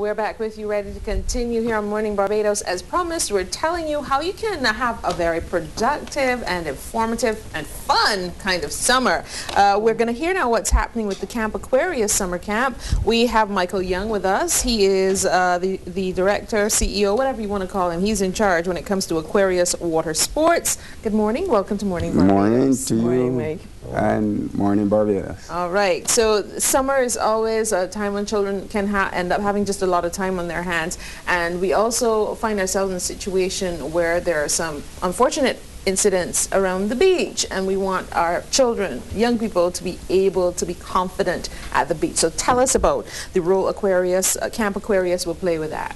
we're back with you, ready to continue here on Morning Barbados. As promised, we're telling you how you can have a very productive and informative and fun kind of summer. We're going to hear now what's happening with the Camp Aquarius Summer Camp. We have Michael Young with us. He is the director, CEO, whatever you want to call him. He's in charge when it comes to Aquarius water sports. Good morning. Welcome to Morning Barbados. Morning to you. Mike. And Morning Barbados. All right. So summer is always a time when children can end up having just a lot of time on their hands. And we also find ourselves in a situation where there are some unfortunate incidents around the beach, and we want our children, young people, to be able to be confident at the beach. So tell us about the role Aquarius, Camp Aquarius will play with that.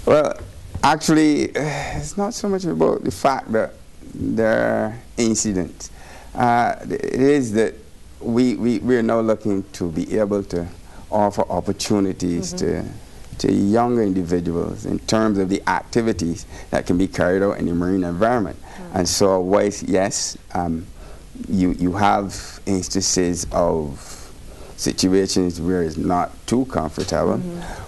Well, actually, it's not so much about the fact that there are incidents. It is that we're now looking to be able to offer opportunities to younger individuals in terms of the activities that can be carried out in the marine environment. And so, whilst, yes, you have instances of situations where it's not too comfortable,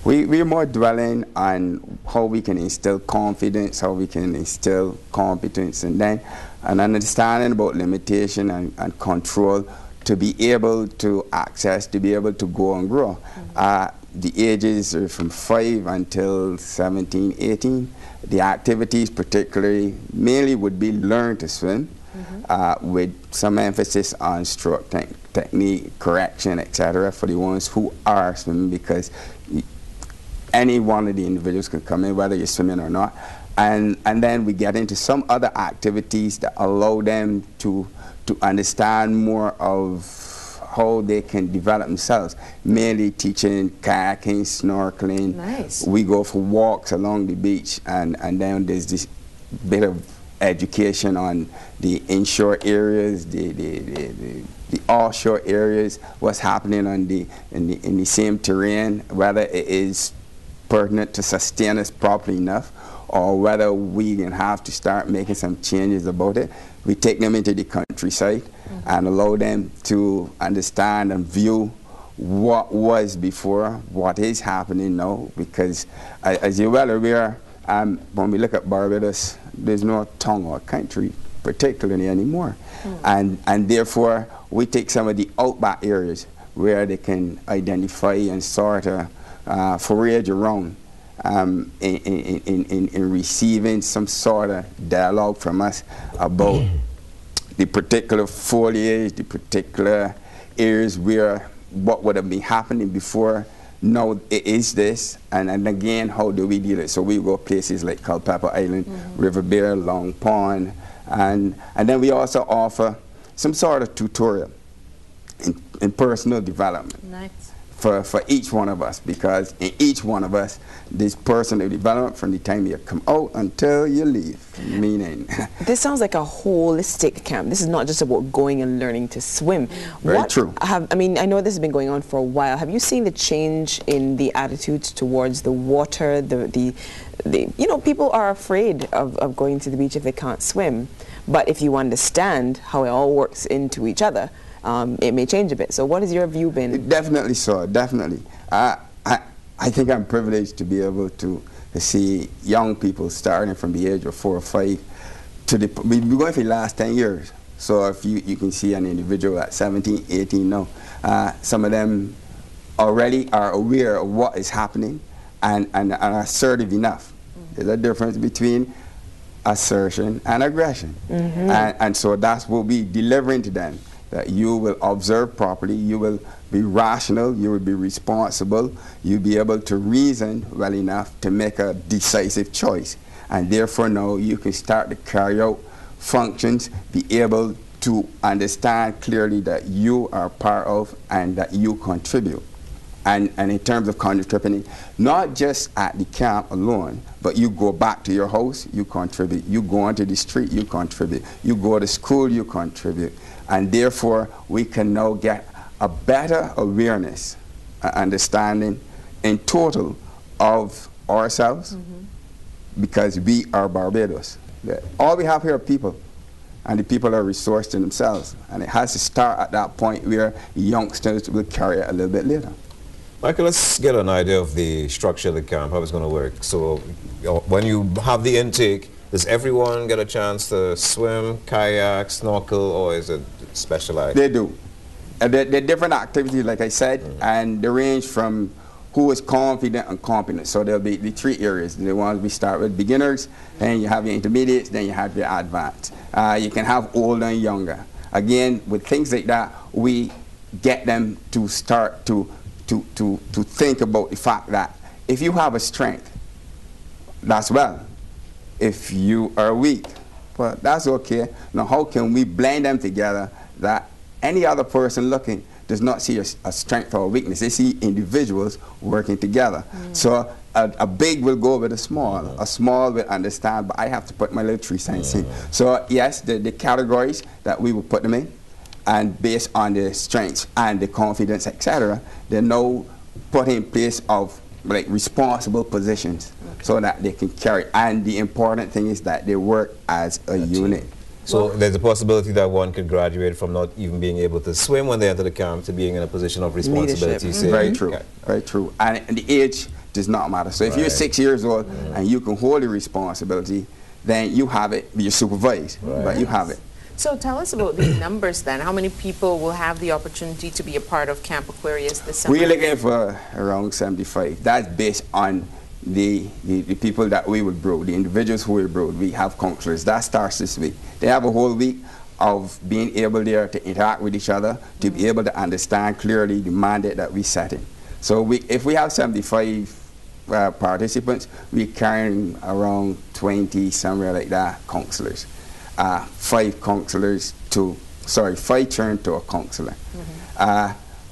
we're more dwelling on how we can instill confidence, how we can instill competence, and then an understanding about limitation and control to be able to access, to be able to go and grow. The ages are from 5 until 17, 18. The activities particularly mainly would be learn to swim, with some emphasis on stroke technique, correction, etc. for the ones who are swimming, because any one of the individuals can come in, whether you're swimming or not. And then we get into some other activities that allow them to understand more of how they can develop themselves, mainly teaching kayaking, snorkeling. Nice. We we go for walks along the beach, and then there's this bit of education on the inshore areas, the offshore areas, what's happening on in the same terrain, whether it is pertinent to sustain us properly enough, or whether we can have to start making some changes about it. We take them into the countryside and allow them to understand and view what was before, what is happening now, because as you're well aware, when we look at Barbados, there's no tongue or country particularly anymore. And therefore, we take some of the outback areas where they can identify and sort of forage around in receiving some sort of dialogue from us about the particular foliage, the particular areas where what would have been happening before. No, it is this, and again, how do we deal it? So we go places like Culpeper Island, River Bear, Long Pond, and then we also offer some sort of tutorial in personal development. Nice. For each one of us, because in each one of us, there's personal development from the time you come out until you leave. Meaning, this sounds like a holistic camp. This is not just about going and learning to swim. Very true. I mean, I know this has been going on for a while. Have you seen the change in the attitudes towards the water? You know, people are afraid of going to the beach if they can't swim. But if you understand how it all works into each other, it may change a bit. So what has your view been? Definitely so, definitely. I think I'm privileged to be able to see young people starting from the age of 4 or 5 to we've been going for the last 10 years. So if you can see an individual at 17, 18 now, some of them already are aware of what is happening and are assertive enough. There's a difference between assertion and aggression. And so that's what we're delivering to them. That you will observe properly, you will be rational, you will be responsible, you'll be able to reason well enough to make a decisive choice. And therefore now you can start to carry out functions, be able to understand clearly that you are part of and that you contribute. And in terms of contributing, not just at the camp alone, but you go back to your house, you contribute. You go onto the street, you contribute. You go to school, you contribute. And therefore, we can now get a better awareness, understanding in total of ourselves, because we are Barbados. All we have here are people, and the people are resourced in themselves. And it has to start at that point where youngsters will carry it a little bit later. Michael, let's get an idea of the structure of the camp, how it's going to work. So when you have the intake, does everyone get a chance to swim, kayak, snorkel, or is it specialized? They do. They're different activities, like I said, and they range from who is confident and competent. So there'll be the 3 areas. The ones we start with beginners, then you have your intermediates, then you have your advanced. You can have older and younger. Again, with things like that, we get them to start to think about the fact that if you have a strength, that's well. If you are weak, well, that's okay. Now, how can we blend them together that any other person looking does not see a strength or a weakness? They see individuals working together. So a big will go with a small will understand, but I have to put my little 3 cents in. So yes, the categories that we will put them in, and based on the strengths and the confidence, etc., they're now put in place of like responsible positions so that they can carry. And the important thing is that they work as a unit. So there's a possibility that one could graduate from not even being able to swim when they enter the camp to being in a position of responsibility. Very true, very true. And the age does not matter. So if you're 6 years old and you can hold the responsibility, then you have it. You're supervised, but you have it. So tell us about the numbers then. How many people will have the opportunity to be a part of Camp Aquarius this summer? We're looking for around 75. That's based on the people that we will brood, the individuals who will brood. We have counselors. That starts this week. They have a whole week of being able there to interact with each other, to be able to understand clearly the mandate that we set in. So if we have 75 participants, we're carrying around 20, somewhere like that, counselors. 5 counselors to, 5 turn to a counselor.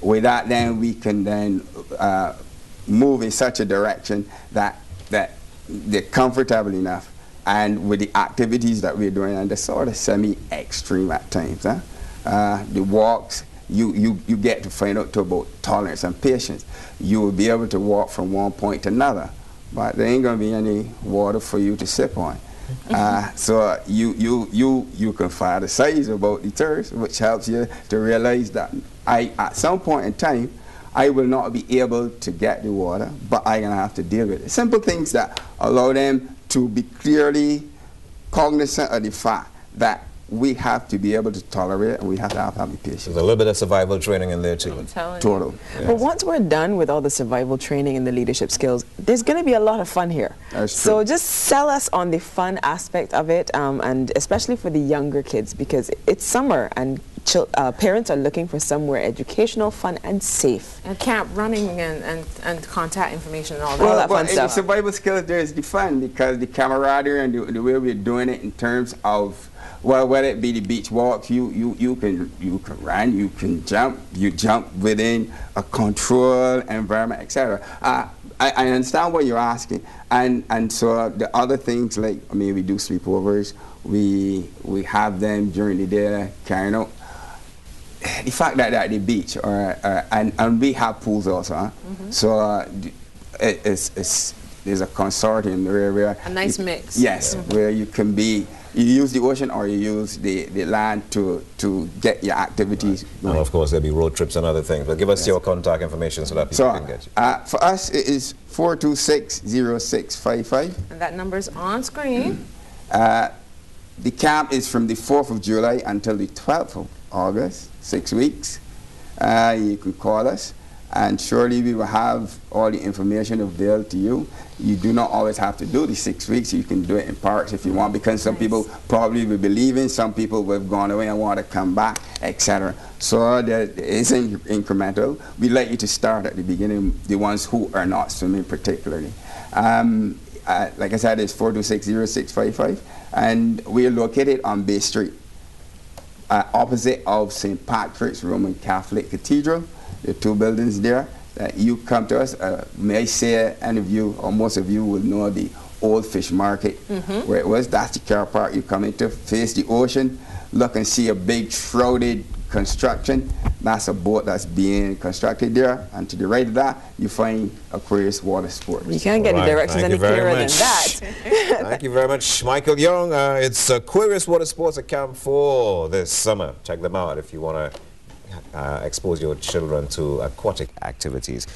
With that, then we can then move in such a direction that they're comfortable enough, and with the activities that we're doing, and they're sort of semi-extreme at times. The walks, you get to find out about tolerance and patience. You will be able to walk from one point to another, but there ain't going to be any water for you to sip on. So you can find the size about the thirst, which helps you to realize that at some point in time, I will not be able to get the water, but I'm going to have to deal with it. Simple things that allow them to be clearly cognizant of the fact that we have to be able to tolerate it, and we have to have patience. There's a little bit of survival training in there too. Total. Yes. But once we're done with all the survival training and the leadership skills, there's going to be a lot of fun here. That's true. So just sell us on the fun aspect of it, and especially for the younger kids, because it's summer and parents are looking for somewhere educational, fun, and safe. And camp running and contact information and all that. All that fun stuff. The survival skills there is the fun, because the camaraderie and the way we're doing it in terms of, well, whether it be the beach walks, you can run, you can jump, you jump within a controlled environment, etc. I understand what you're asking, and so the other things, like, I mean, we do sleepovers, we have them during the day carrying out. The fact that they're at the beach, and we have pools also, so there's a consortium where a nice mix. Yes, where you can be. You use the ocean or you use the land to get your activities going. And of course, there'll be road trips and other things. But give us your contact information so that people can get you. For us, it is 426-0655. And that number's on screen. The camp is from the 4th of July until the 12th of August, 6 weeks. You can call us, and surely we will have all the information available to you. You do not always have to do the 6 weeks. You can do it in parts if you want, because some people probably will be leaving, some people will have gone away and want to come back, etc. So there is incremental. We'd like you to start at the beginning, the ones who are not swimming particularly. Like I said, it's 426-0655, and we are located on Bay Street, opposite of St. Patrick's Roman Catholic Cathedral. There are 2 buildings there. You come to us, may I say, any of you or most of you will know the old fish market where it was. That's the car park you come into, face the ocean, look and see a big shrouded construction. That's a boat that's being constructed there, and to the right of that you find Aquarius Water Sports. You can't get the directions any clearer than that. Thank you very much, Michael Young. It's Aquarius Water Sports at Camp 4 this summer. Check them out if you want to expose your children to aquatic activities.